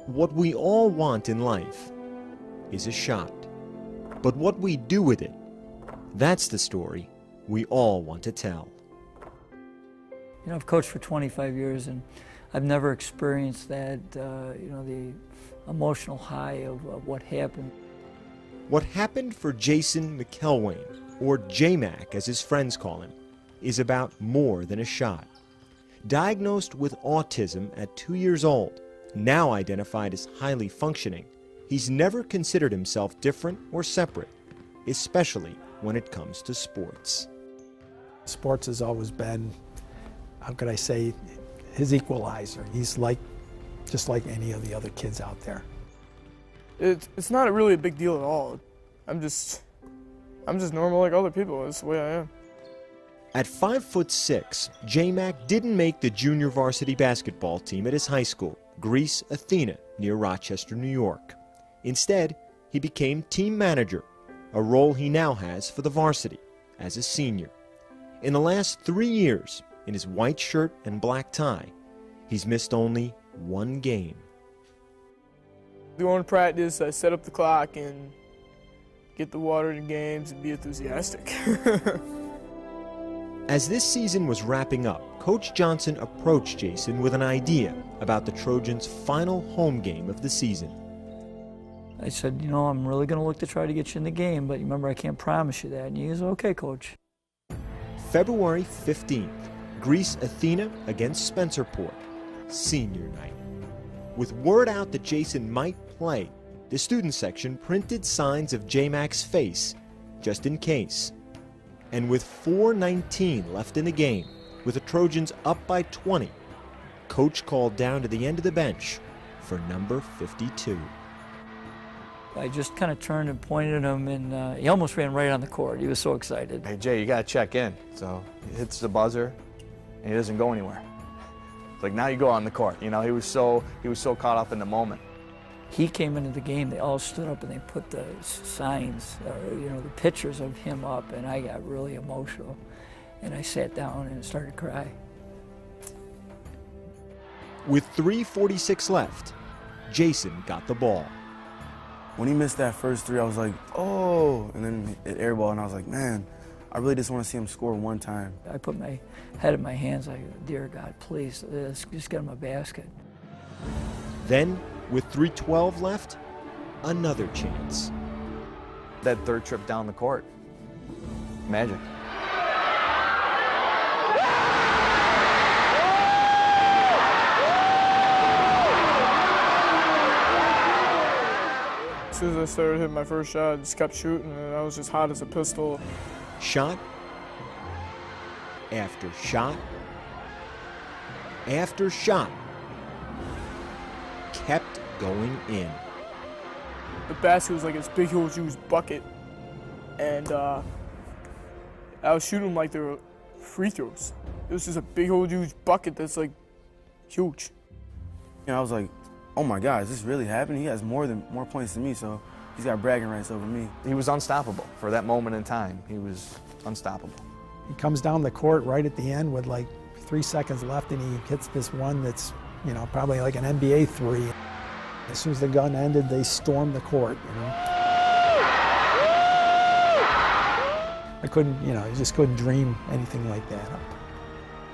What we all want in life is a shot. But what we do with it, that's the story we all want to tell. You know, I've coached for 25 years and I've never experienced that, the emotional high of what happened. What happened for Jason McElwain, or J-Mac as his friends call him, is about more than a shot. Diagnosed with autism at 2 years old, now identified as highly functioning, he's never considered himself different or separate, especially when it comes to sports. Sports has always been, how could I say, his equalizer. He's just like any of the other kids out there. It's not really a big deal at all. I'm just normal like other people. That's the way I am. At 5'6", J-Mac didn't make the junior varsity basketball team at his high school, Greece Athena, near Rochester, New York. Instead, he became team manager, a role he now has for the varsity as a senior. In the last 3 years, in his white shirt and black tie, he's missed only one game. Go in practice, I set up the clock and get the water in games and be enthusiastic. As this season was wrapping up, Coach Johnson approached Jason with an idea about the Trojans' final home game of the season. I said, I'm really going to look to try to get you in the game, but remember, I can't promise you that. And he goes, okay, Coach. February 15th, Greece Athena against Spencerport, senior night. With word out that Jason might play, the student section printed signs of J-Mac's face, just in case. And with 4:19 left in the game, with the Trojans up by 20, Coach called down to the end of the bench for number 52. I just kind of turned and pointed at him, and he almost ran right on the court. He was so excited. Hey, Jay, you got to check in. So he hits the buzzer, and he doesn't go anywhere. It's like, now you go on the court. He was so caught up in the moment. He came into the game, they all stood up and they put the signs, the pictures of him up, and I got really emotional. And I sat down and started to cry. With 3:46 left, Jason got the ball. When he missed that first three, I was like, oh, and then it airball, and I was like, man, I really just want to see him score one time. I put my head in my hands like, dear God, please, just get him a basket. Then, with 3:12 left, another chance. That third trip down the court, magic. As soon as I started hitting my first shot, I just kept shooting, and I was just hot as a pistol. Shot after shot after shot kept going in. The basket was like this big, huge bucket, and I was shooting like they were free throws. It was just a big, huge bucket that's like huge. I was like, oh my God, is this really happening? He has more points than me, so he's got bragging rights over me. He was unstoppable for that moment in time. He was unstoppable. He comes down the court right at the end with like 3 seconds left, and he hits this one that's, probably like an NBA three. As soon as the gun ended, they stormed the court, I couldn't, I just couldn't dream anything like that up.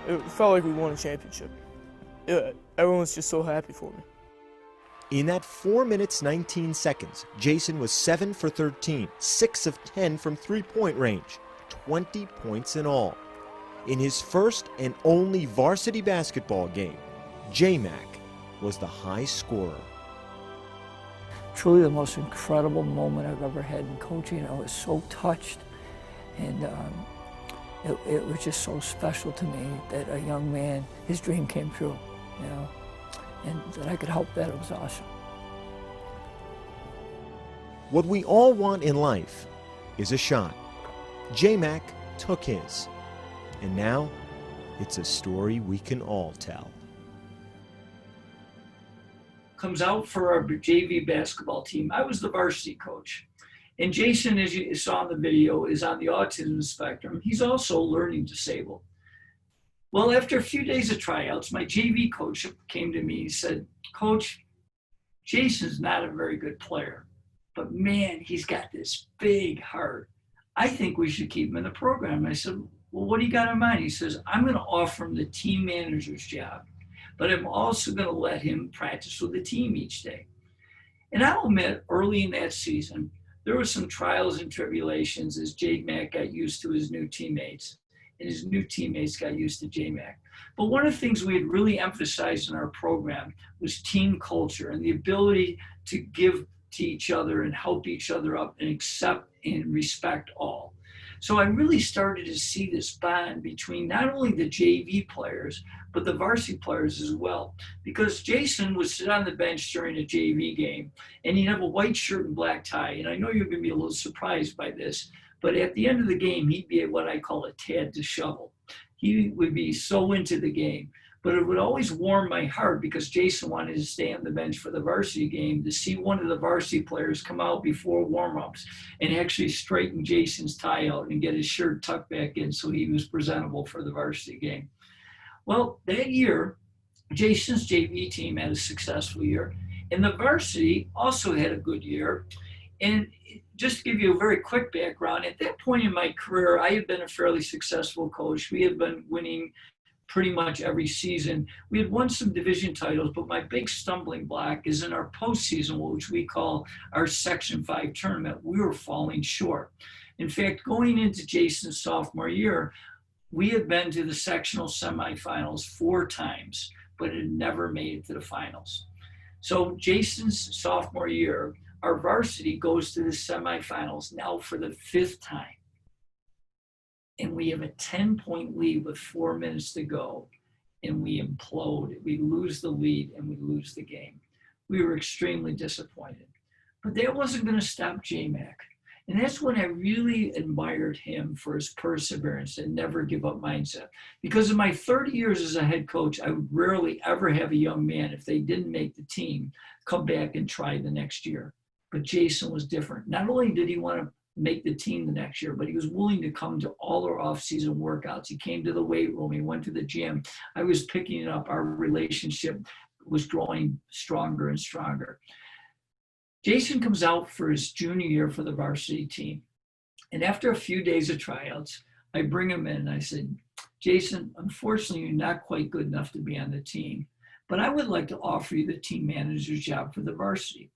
It felt like we won a championship. Everyone was just so happy for me. In that 4 minutes, 19 seconds, Jason was 7 for 13, 6 of 10 from three-point range, 20 points in all. In his first and only varsity basketball game, J-Mac was the high scorer. Truly the most incredible moment I've ever had in coaching. I was so touched, and it was just so special to me that a young man, his dream came true, and that I could help that. It was awesome. What we all want in life is a shot. J-Mac took his, and now it's a story we can all tell. Comes out for our JV basketball team. I was the varsity coach. And Jason, as you saw in the video, is on the autism spectrum. He's also learning disabled. Well, after a few days of tryouts, my JV coach came to me and said, Coach, Jason's not a very good player, but man, he's got this big heart. I think we should keep him in the program. I said, well, what do you got in mind? He says, I'm going to offer him the team manager's job, but I'm also going to let him practice with the team each day. And I'll admit, early in that season, there were some trials and tribulations as J-Mac got used to his new teammates, and his new teammates got used to J-Mac. But one of the things we had really emphasized in our program was team culture and the ability to give to each other and help each other up and accept and respect all. So I really started to see this bond between not only the JV players, but the varsity players as well. Because Jason would sit on the bench during a JV game and he'd have a white shirt and black tie. And I know you're going to be a little surprised by this, but at the end of the game, he'd be what I call a tad disheveled. He would be so into the game. But it would always warm my heart because Jason wanted to stay on the bench for the varsity game to see one of the varsity players come out before warm-ups and actually straighten Jason's tie out and get his shirt tucked back in so he was presentable for the varsity game. Well, that year, Jason's JV team had a successful year, and the varsity also had a good year. And just to give you a very quick background, at that point in my career, I had been a fairly successful coach. We had been winning pretty much every season. We had won some division titles, but my big stumbling block is in our postseason, which we call our Section 5 tournament. We were falling short. In fact, going into Jason's sophomore year, we had been to the sectional semifinals 4 times, but had never made it to the finals. So Jason's sophomore year, our varsity goes to the semifinals now for the 5th time. And we have a 10-point lead with 4 minutes to go, and we implode. We lose the lead, and we lose the game. We were extremely disappointed. But that wasn't going to stop J-Mac. And that's when I really admired him for his perseverance and never give up mindset. Because in my 30 years as a head coach, I would rarely ever have a young man, if they didn't make the team, come back and try the next year. But Jason was different. Not only did he want to make the team the next year, but he was willing to come to all our off-season workouts. He came to the weight room. He went to the gym. I was picking it up. Our relationship was growing stronger and stronger. Jason comes out for his junior year for the varsity team. And after a few days of tryouts, I bring him in and I said, Jason, unfortunately, you're not quite good enough to be on the team, but I would like to offer you the team manager's job for the varsity.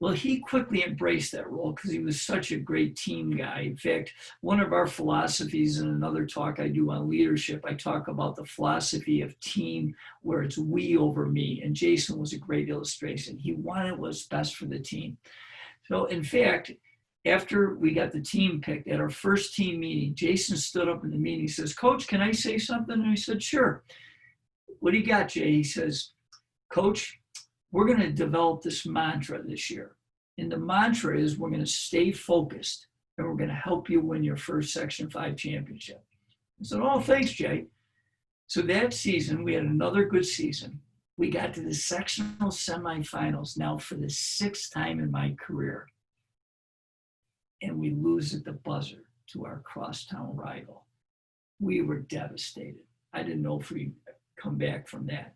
Well, he quickly embraced that role because he was such a great team guy. In fact, one of our philosophies in another talk I do on leadership, I talk about the philosophy of team where it's we over me. And Jason was a great illustration. He wanted what's best for the team. So in fact, after we got the team picked at our first team meeting, Jason stood up in the meeting. He says, Coach, can I say something? And I said, sure. What do you got, Jay? He says, Coach, we're going to develop this mantra this year. And the mantra is we're going to stay focused and we're going to help you win your first Section 5 championship. I said, oh, thanks, Jay. So that season, we had another good season. We got to the sectional semifinals now for the 6th time in my career. And we lose at the buzzer to our crosstown rival. We were devastated. I didn't know if we'd come back from that.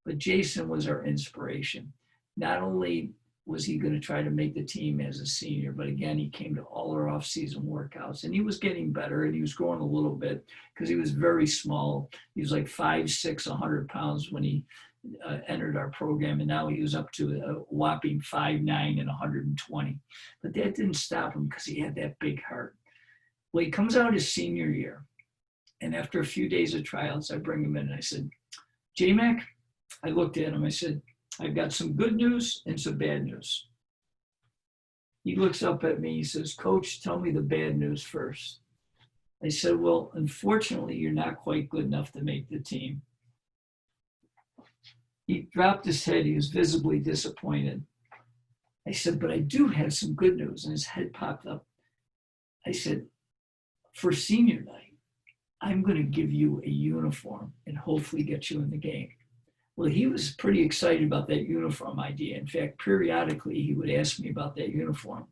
But Jason was our inspiration. Not only was he going to try to make the team as a senior, but again, he came to all our off-season workouts, and he was getting better, and he was growing a little bit because he was very small. He was like 5'6", 100 pounds when he entered our program, and now he was up to a whopping 5'9" and 120. But that didn't stop him because he had that big heart. Well, he comes out his senior year, and after a few days of tryouts, I bring him in, and I said, J-Mac, I looked at him, I said, I've got some good news and some bad news. He looks up at me, he says, Coach, tell me the bad news first. I said, well, unfortunately, you're not quite good enough to make the team. He dropped his head, he was visibly disappointed. I said, but I do have some good news, and his head popped up. I said, for senior night, I'm going to give you a uniform and hopefully get you in the game. Well, he was pretty excited about that uniform idea. In fact, periodically, he would ask me about that uniform.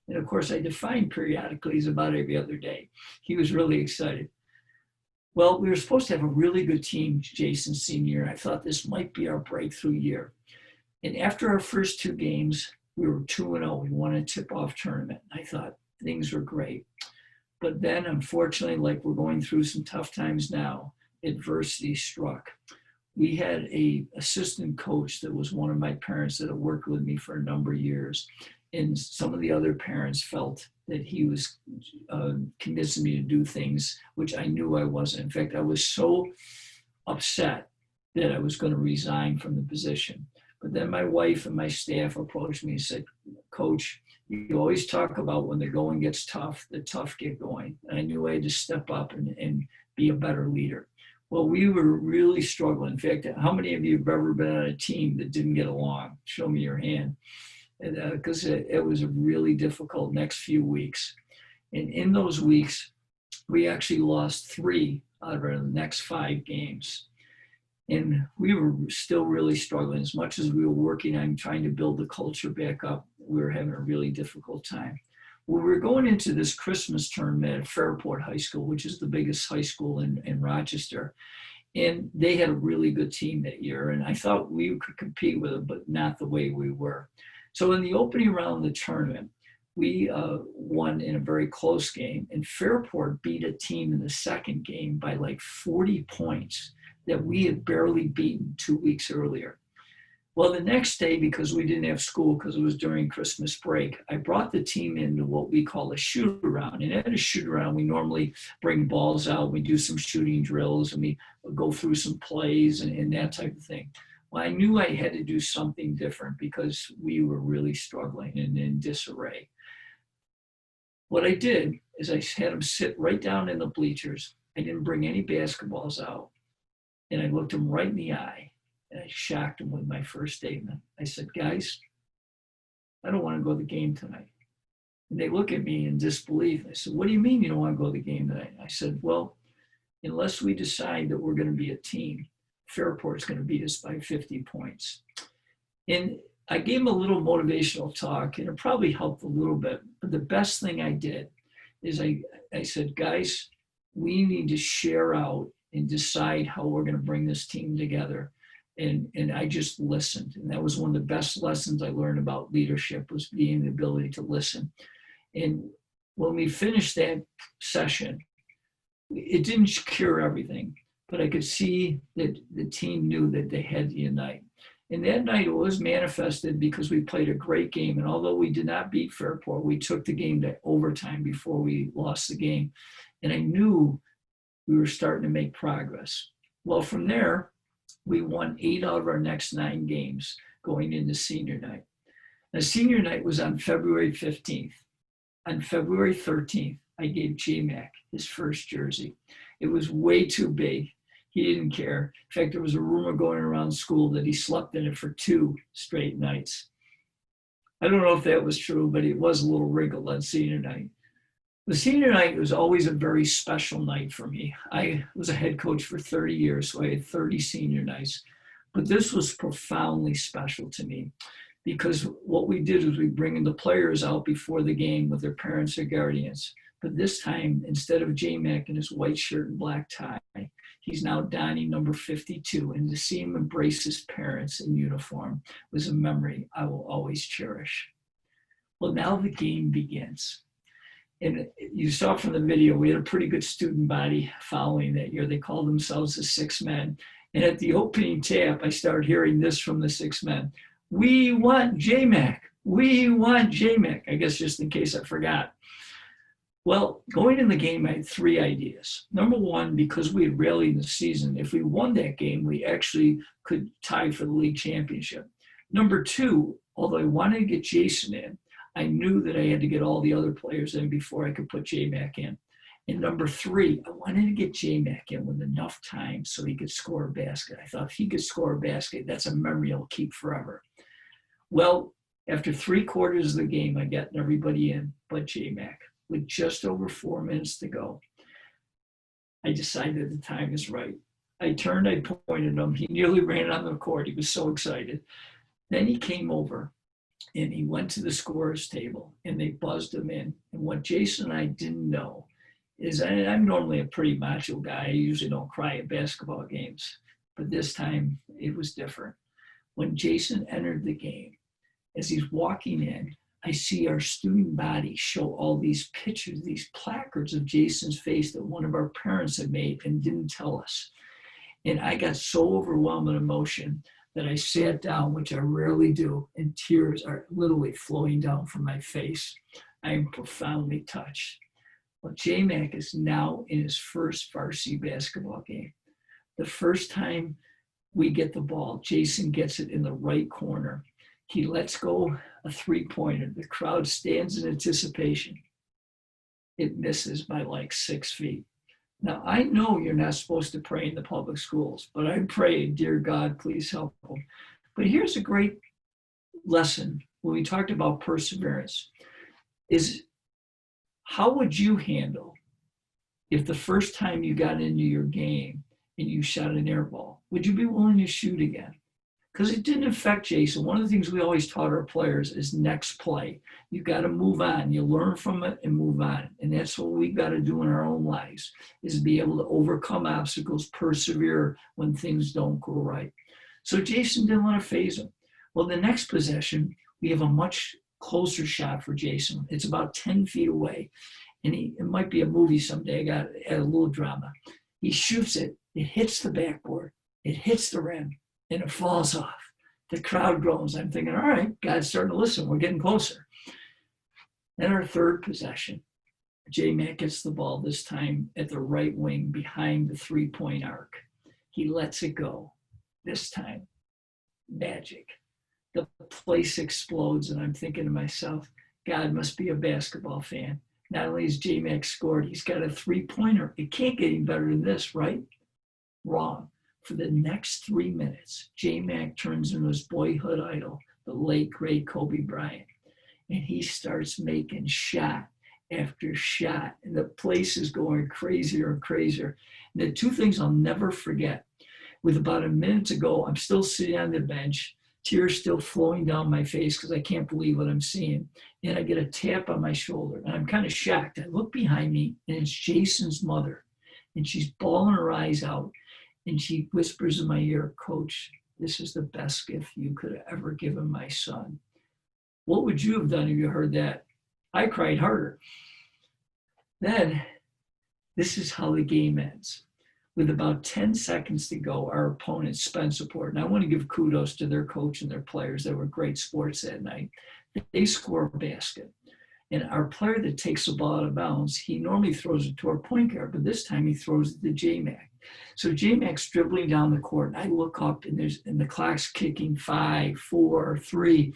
And of course, I defined periodically as about every other day. He was really excited. Well, we were supposed to have a really good team, Jason's senior year. I thought this might be our breakthrough year. And after our first 2 games, we were 2-0. We won a tip-off tournament. I thought things were great. But then, unfortunately, like we're going through some tough times now, adversity struck. We had a assistant coach that was one of my parents that had worked with me for a number of years. And some of the other parents felt that he was convincing me to do things which I knew I wasn't. In fact, I was so upset that I was going to resign from the position. But then my wife and my staff approached me and said, Coach, you always talk about when the going gets tough, the tough get going. And I knew I had to step up and be a better leader. Well, we were really struggling. In fact, how many of you have ever been on a team that didn't get along? Show me your hand. Because it was a really difficult next few weeks. And in those weeks, we actually lost 3 out of our next 5 games. And we were still really struggling. As much as we were working on trying to build the culture back up, we were having a really difficult time. Well, we were going into this Christmas tournament at Fairport High School, which is the biggest high school in Rochester. And they had a really good team that year. And I thought we could compete with them, but not the way we were. So in the opening round of the tournament, we won in a very close game. And Fairport beat a team in the second game by like 40 points that we had barely beaten 2 weeks earlier. Well, the next day, because we didn't have school, because it was during Christmas break, I brought the team into what we call a shoot around. And at a shoot around, we normally bring balls out, we do some shooting drills, and we go through some plays and that type of thing. Well, I knew I had to do something different because we were really struggling and in disarray. What I did is I had them sit right down in the bleachers. I didn't bring any basketballs out. And I looked them right in the eye. And I shocked them with my first statement. I said, guys, I don't want to go to the game tonight. And they look at me in disbelief. I said, what do you mean you don't want to go to the game tonight? I said, well, unless we decide that we're going to be a team, Fairport's going to beat us by 50 points. And I gave them a little motivational talk, and it probably helped a little bit. But the best thing I did is I said, guys, we need to share out and decide how we're going to bring this team together. And I just listened. And that was one of the best lessons I learned about leadership, was being the ability to listen. And when we finished that session, it didn't cure everything, but I could see that the team knew that they had to unite. And that night it was manifested because we played a great game. And although we did not beat Fairport, we took the game to overtime before we lost the game. And I knew we were starting to make progress. Well, from there, we won 8 out of our next 9 games going into senior night. Now, senior night was on February 15th. On February 13th, I gave J-Mac his first jersey. It was way too big. He didn't care. In fact, there was a rumor going around school that he slept in it for 2 straight nights. I don't know if that was true, but it was a little wrinkled on senior night. The senior night was always a very special night for me. I was a head coach for 30 years, so I had 30 senior nights. But this was profoundly special to me because what we did was we bring the players out before the game with their parents or guardians. But this time, instead of J-Mac in his white shirt and black tie, he's now donning number 52. And to see him embrace his parents in uniform was a memory I will always cherish. Well, now the game begins. And you saw from the video, we had a pretty good student body following that year. They called themselves the 6 Men. And at the opening tap, I started hearing this from the 6 Men. We want J-Mac. We want J-Mac. I guess just in case I forgot. Well, going in the game, I had 3 ideas. Number one, because we had rallied in the season, if we won that game, we actually could tie for the league championship. Number 2, although I wanted to get Jason in, I knew that I had to get all the other players in before I could put J-Mac in. And number 3, I wanted to get J-Mac in with enough time so he could score a basket. I thought if he could score a basket, that's a memory I'll keep forever. Well, after 3 quarters of the game, I got everybody in but J-Mac. With just over 4 minutes to go, I decided the time is right. I turned, I pointed him. He nearly ran on the court. He was so excited. Then he came over and he went to the scorer's table and they buzzed him in. And what Jason and I didn't know is, I'm normally a pretty macho guy. I usually don't cry at basketball games, but this time it was different. When Jason entered the game, as he's walking in, I see our student body show all these pictures, these placards of Jason's face that one of our parents had made and didn't tell us. And I got so overwhelmed with emotion that I sat down, which I rarely do, and tears are literally flowing down from my face. I am profoundly touched. Well, J-Mac is now in his first varsity basketball game. The first time we get the ball, Jason gets it in the right corner. He lets go a three-pointer. The crowd stands in anticipation. It misses by like 6 feet. Now, I know you're not supposed to pray in the public schools, but I pray, dear God, please help them. But here's a great lesson when we talked about perseverance, is how would you handle if the first time you got into your game and you shot an air ball? Would you be willing to shoot again? Because it didn't affect Jason. One of the things we always taught our players is next play. You got to move on. You learn from it and move on. And that's what we got to do in our own lives, is be able to overcome obstacles, persevere when things don't go right. So Jason didn't want to phase him. Well, the next possession, we have a much closer shot for Jason. It's about 10 feet away. And it might be a movie someday. I got to add a little drama. He shoots it. It hits the backboard. It hits the rim. And it falls off. The crowd groans. I'm thinking, all right, God's starting to listen. We're getting closer. Then our third possession, J-Mac gets the ball this time at the right wing behind the three-point arc. He lets it go. This time, magic. The place explodes, and I'm thinking to myself, God must be a basketball fan. Not only has J-Mac scored, he's got a three-pointer. It can't get any better than this, right? Wrong. For the next 3 minutes, J-Mac turns into his boyhood idol, the late, great Kobe Bryant. And he starts making shot after shot. And the place is going crazier and crazier. And the two things I'll never forget, with about a minute to go, I'm still sitting on the bench, tears still flowing down my face because I can't believe what I'm seeing. And I get a tap on my shoulder. And I'm kind of shocked. I look behind me, and it's Jason's mother. And she's bawling her eyes out. And she whispers in my ear, Coach, this is the best gift you could have ever given my son. What would you have done if you heard that? I cried harder. Then, this is how the game ends. With about 10 seconds to go, our opponent, Spencerport, and I want to give kudos to their coach and their players. They were great sports that night. They score a basket. And our player that takes the ball out of bounds, he normally throws it to our point guard, but this time he throws it to J-Mac. So J-Mac's dribbling down the court, and I look up, and the clock's kicking 5, 4, 3.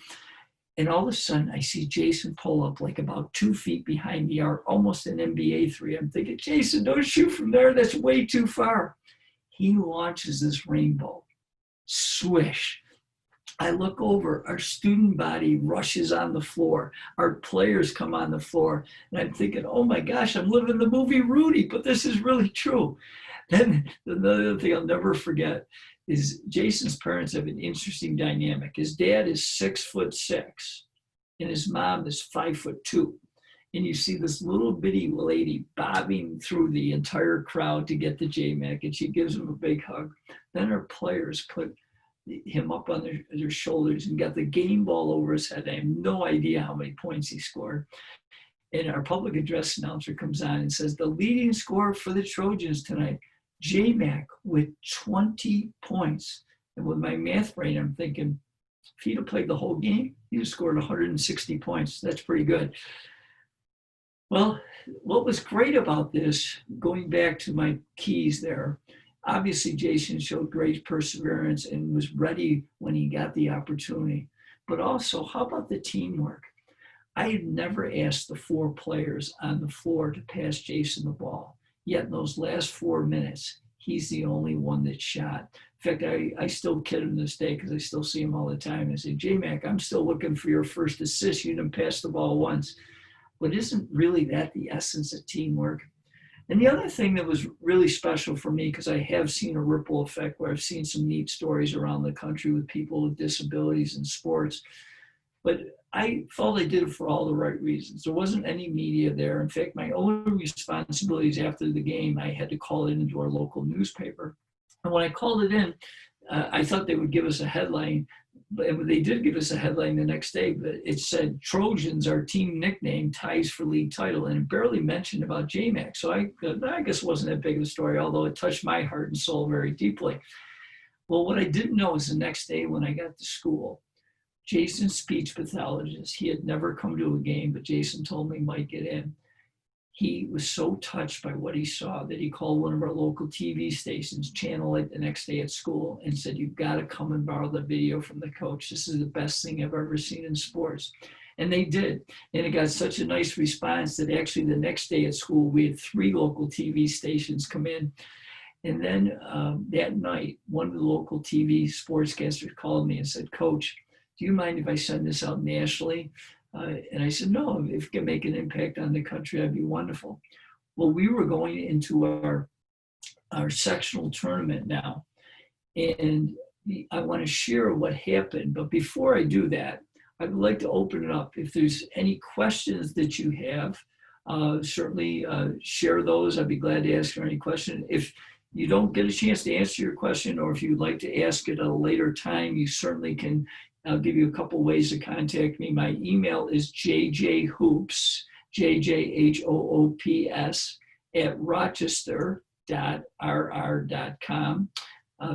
And all of a sudden, I see Jason pull up like about 2 feet behind the arc, almost an NBA three. I'm thinking, Jason, don't shoot from there. That's way too far. He launches this rainbow. Swish. I look over, our student body rushes on the floor. Our players come on the floor. And I'm thinking, oh my gosh, I'm living the movie Rudy, but this is really true. Then another thing I'll never forget is Jason's parents have an interesting dynamic. His dad is 6'6", and his mom is 5'2". And you see this little bitty lady bobbing through the entire crowd to get to J-Mac, and she gives him a big hug. Then our players put him up on their shoulders and got the game ball over his head. I have no idea how many points he scored. And our public address announcer comes on and says, the leading scorer for the Trojans tonight, J-Mac with 20 points. And with my math brain, I'm thinking, if he'd have played the whole game, he'd have scored 160 points. That's pretty good. Well, what was great about this, going back to my keys there, obviously Jason showed great perseverance and was ready when he got the opportunity. But also, how about the teamwork? I had never asked the 4 players on the floor to pass Jason the ball. Yet in those last 4 minutes, he's the only one that shot. In fact, I still kid him this day because I still see him all the time. I say, J-Mac, I'm still looking for your first assist. You didn't pass the ball once. But isn't really that the essence of teamwork? And the other thing that was really special for me, because I have seen a ripple effect where I've seen some neat stories around the country with people with disabilities in sports, but I felt I did it for all the right reasons. There wasn't any media there. In fact, my only responsibilities after the game, I had to call it into our local newspaper. And when I called it in, I thought they would give us a headline, they did give us a headline the next day, but it said Trojans, our team nickname, ties for league title, and it barely mentioned about J-Mac. So I guess it wasn't that big of a story, although it touched my heart and soul very deeply. Well, what I didn't know is the next day when I got to school, Jason's speech pathologist, he had never come to a game, but Jason told me he might get in. He was so touched by what he saw that he called one of our local TV stations, Channel 8, the next day at school and said, "You've got to come and borrow the video from the coach. This is the best thing I've ever seen in sports." And they did. And it got such a nice response that actually the next day at school, we had 3 local TV stations come in. And then that night, one of the local TV sportscasters called me and said, "Coach, do you mind if I send this out nationally?" And I said, "No, if it can make an impact on the country, that'd be wonderful." Well, we were going into our sectional tournament now, and I want to share what happened. But before I do that, I would like to open it up. If there's any questions that you have, certainly share those. I'd be glad to answer any question. If you don't get a chance to answer your question, or if you'd like to ask it at a later time, you certainly can. I'll give you a couple ways to contact me. My email is jjhoops, JJHOOPS, @rochester.rr.com.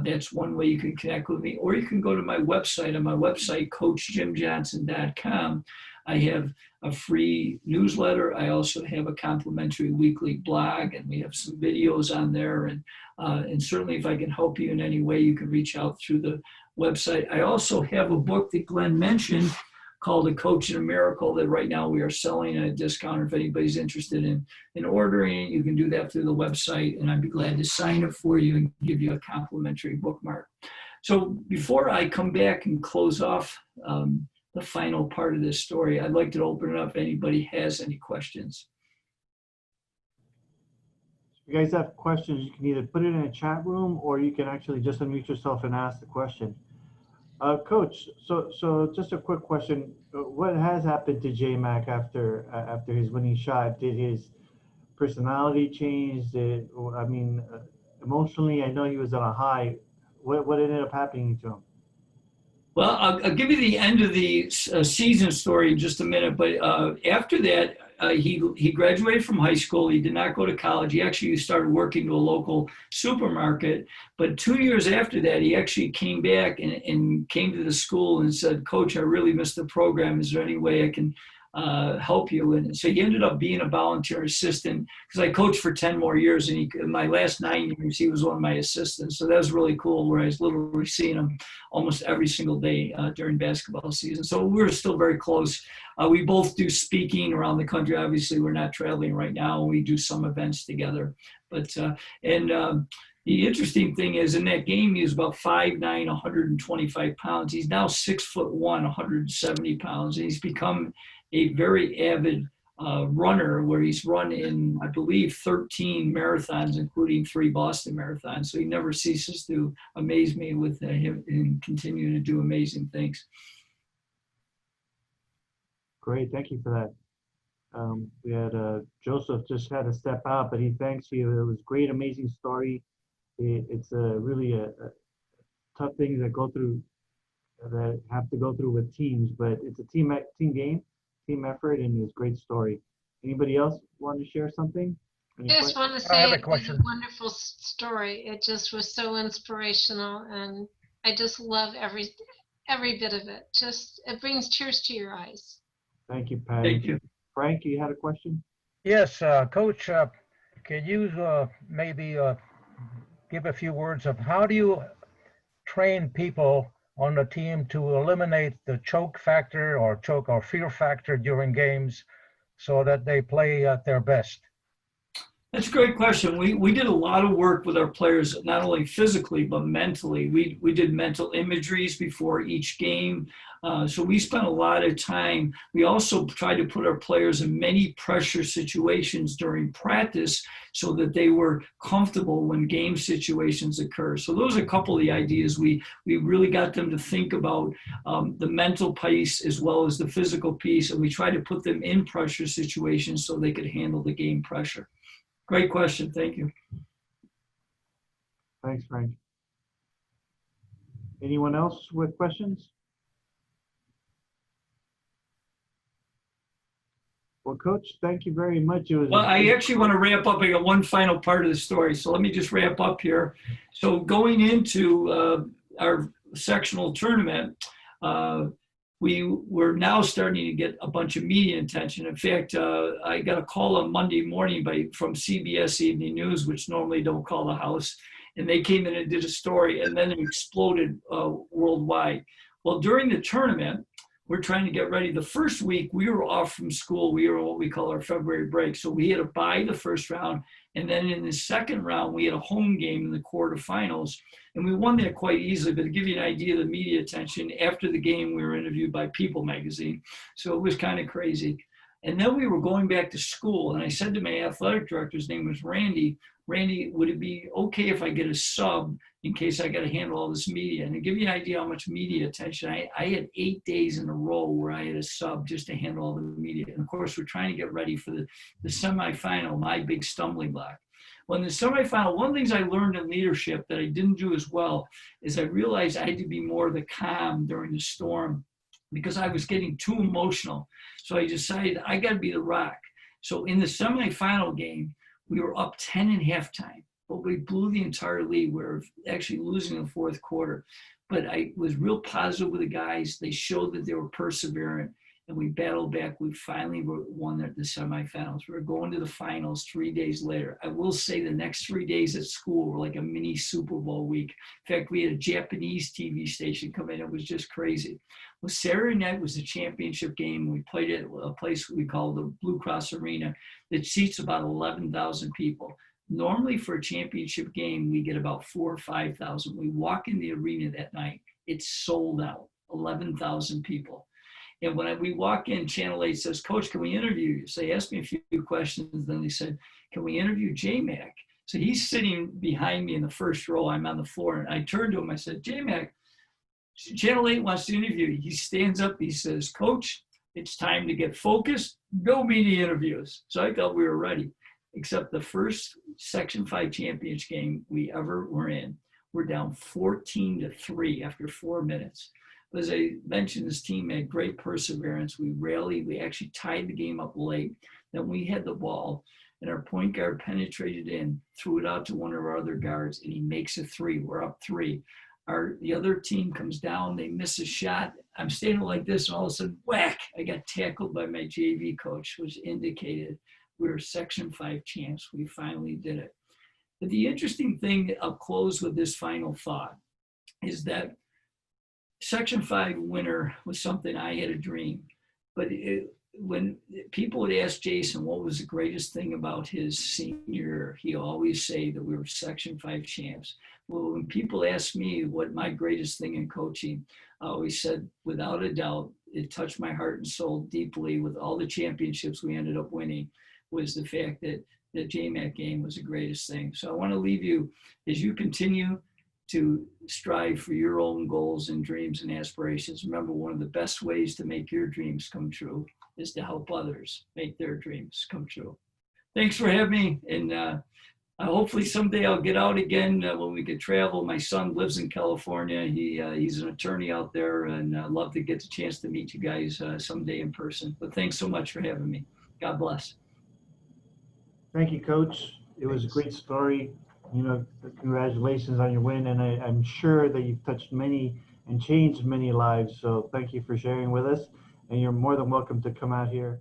That's one way you can connect with me. Or you can go to my website. On my website, CoachJimJohnson.com, I have a free newsletter. I also have a complimentary weekly blog, and we have some videos on there. And certainly if I can help you in any way, you can reach out through the website. I also have a book that Glenn mentioned called A Coach in a Miracle that right now we are selling at a discount. If anybody's interested in ordering it, you can do that through the website, and I'd be glad to sign it for you and give you a complimentary bookmark. So before I come back and close off the final part of this story, I'd like to open it up if anybody has any questions. If you guys have questions, you can either put it in a chat room or you can actually just unmute yourself and ask the question. Coach, so just a quick question. What has happened to J-Mac after his winning shot? Did his personality change? Emotionally, I know he was on a high. What ended up happening to him? Well, I'll give you the end of the season story in just a minute. But after that, he graduated from high school. He did not go to college. He actually started working to a local supermarket. But 2 years after that, he actually came back and came to the school and said, "Coach, I really missed the program. Is there any way I can help you?" And so he ended up being a volunteer assistant because I coached for 10 more years. And in my last 9 years, he was one of my assistants. So that was really cool, where I was literally seeing him almost every single day during basketball season. So we're still very close. We both do speaking around the country. Obviously, we're not traveling right now. We do some events together. But the interesting thing is, in that game, he was about 5'9", 125 pounds. He's now 6'1", 170 pounds. And he's become a very avid runner, where he's run in, I believe, 13 marathons, including 3 Boston marathons. So he never ceases to amaze me with him and continue to do amazing things. Great, thank you for that. We had Joseph just had to step out, but he thanks you. It was a great, amazing story. It's really a tough thing that have to go through with teams, but it's a team game, team effort, and it's a great story. Anybody else want to share something? I just want to say it was a wonderful story. It just was so inspirational, and I just love every bit of it. Just, it brings tears to your eyes. Thank you, Patty. Thank you. Frank, you had a question? Yes, Coach, can you maybe give a few words of how do you train people on the team to eliminate the choke factor or fear factor during games so that they play at their best? That's a great question. We did a lot of work with our players, not only physically, but mentally. We did mental imageries before each game. So we spent a lot of time. We also tried to put our players in many pressure situations during practice so that they were comfortable when game situations occur. So those are a couple of the ideas. We really got them to think about the mental piece as well as the physical piece, and we tried to put them in pressure situations so they could handle the game pressure. Great question. Thank you. Thanks, Frank. Anyone else with questions? Well, Coach, thank you very much. It was Well, I actually want to wrap up. I got one final part of the story, so let me just wrap up here. So going into our sectional tournament, we were now starting to get a bunch of media attention. In fact, I got a call on Monday morning from CBS Evening News, which normally don't call the house, and they came in and did a story, and then it exploded worldwide. Well, during the tournament, we're trying to get ready. The first week, we were off from school. We were what we call our February break. So we had to bye the first round. And then in the second round, we had a home game in the quarterfinals. And we won that quite easily. But to give you an idea of the media attention, after the game, we were interviewed by People magazine. So it was kind of crazy. And then we were going back to school. And I said to my athletic director, his name was Randy, would it be okay if I get a sub in case I got to handle all this media? And to give you an idea how much media attention, I had 8 days in a row where I had a sub just to handle all the media. And of course, we're trying to get ready for the semifinal, my big stumbling block. Well, in the semifinal, one of the things I learned in leadership that I didn't do as well is I realized I had to be more the calm during the storm because I was getting too emotional. So I decided I got to be the rock. So in the semifinal game, we were up 10 at halftime, but we blew the entire lead. We were actually losing the fourth quarter. But I was real positive with the guys. They showed that they were perseverant, and we battled back. We finally won the semifinals. We were going to the finals 3 days later. I will say the next 3 days at school were like a mini Super Bowl week. In fact, we had a Japanese TV station come in. It was just crazy. Well, Saturday night was the championship game. We played at a place we call the Blue Cross Arena that seats about 11,000 people. Normally for a championship game, we get about 4,000 or 5,000. We walk in the arena that night, it's sold out, 11,000 people. And when we walk in, Channel 8 says, "Coach, can we interview you?" So they asked me a few questions. Then they said, "Can we interview J-Mac?" So he's sitting behind me in the first row. I'm on the floor. And I turned to him. I said, "J-Mac, Channel 8 wants to interview you." He stands up. He says, "Coach, it's time to get focused. No media interviews." So I thought we were ready. Except the first Section 5 championship game we ever were in, we're down 14-3 after 4 minutes. As I mentioned, this team had great perseverance. We rallied. We actually tied the game up late. Then we had the ball, and our point guard penetrated in, threw it out to one of our other guards, and he makes a three. We're up 3. The other team comes down. They miss a shot. I'm standing like this, and all of a sudden, whack! I got tackled by my JV coach, which indicated we were Section 5 champs. We finally did it. But the interesting thing, I'll close with this final thought, is that Section 5 winner was something I had a dream. But when people would ask Jason what was the greatest thing about his senior year, he always say that we were Section 5 champs. Well, when people ask me what my greatest thing in coaching, I always said, without a doubt, it touched my heart and soul deeply with all the championships we ended up winning, was the fact that the JMAC game was the greatest thing. So I want to leave you, as you continue to strive for your own goals and dreams and aspirations, remember, one of the best ways to make your dreams come true is to help others make their dreams come true. Thanks for having me. And hopefully someday I'll get out again when we can travel. My son lives in California. He's an attorney out there, and I'd love to get the chance to meet you guys someday in person. But thanks so much for having me. God bless. Thank you, Coach. It was a great story. You know, congratulations on your win, and I'm sure that you've touched many and changed many lives. So thank you for sharing with us, and you're more than welcome to come out here